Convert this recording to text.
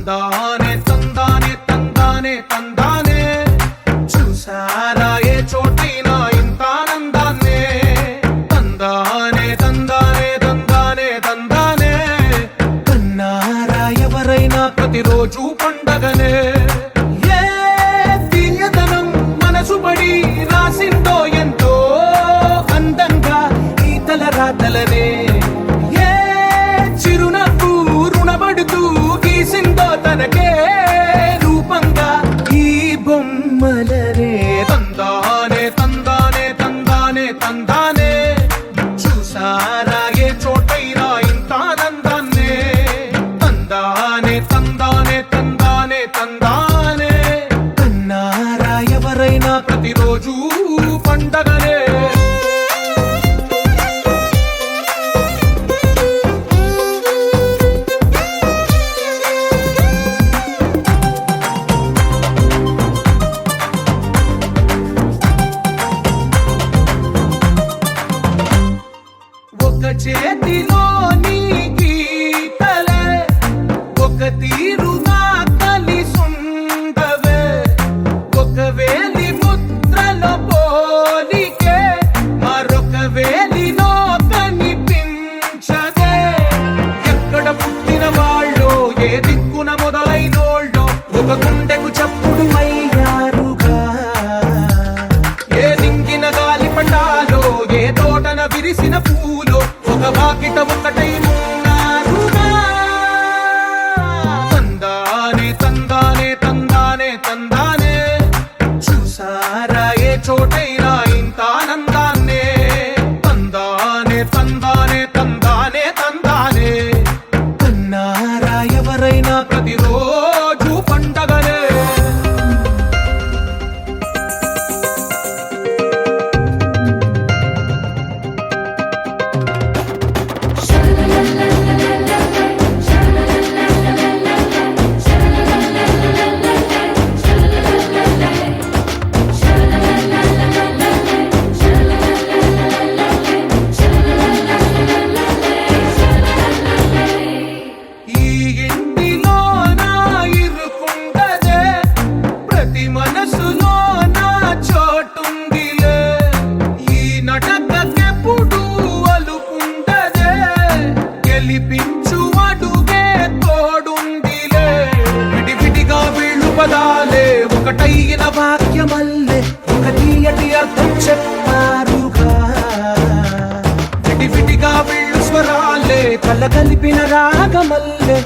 తందానే తందానే తందానే తందానే చూసారా ఏ చోటైనా ఇంత ఆనందాన్నే తందానే తందానే తందానే తందానే కన్నారా ఎవరైనా ప్రతిరోజు పండగనే ఏ తీయదనం మనసు పడి రాసిందో ఎంతో అందంగా ఈ తలరాతలనే తనకే రూపంగా ఈ బొమ్మలనే తందానే తందానే తందానే తందానే చూసారా ఏ చోటైనా ఇంత ఆనందాన్నే తందానే తందానే తందానే తందానే కన్నారా ఎవరైనా ప్రతిరోజు పండగనే ఒక చేతిలో నీ గీతలే ఒక తీరుగా కలిసుండవే ఒక వేలి ముద్రల పోలికే మరొక వేలిలో కనిపించదే ఎక్కడ పుట్టిన వాళ్ళో ఏ దిక్కున మొదలైనోళ్ళో ఒక గుండెకు చప్పుడు అయ్యారుగా ఏ దింగిన గాలి పటాలో ఏ తోటన విరిసిన పూలో ఒక వాకిట ఒకటై ఉన్నారుగా తందానే తందానే తందానే తందానే చూసారా ఏ చోటైనా ఇంత ఆనందాన్నే తందానే తందానే తందానే తందానే కన్నారా ఎవరైనా ప్రతిరోజు పండగనే మనసులో నా చోటుందిలే ఈ నటకెప్పుడు అలుపుండదే గెలిపించు అడుగే తోడుందిలే విడివిడిగా వీళ్ళు పదాలే ఒకటైన వాక్యమల్లే ఒక తీయటి అర్థం చెప్పారుగా విడివిడిగా వీళ్ళు స్వరాలే కలగలిపిన రాగమల్లే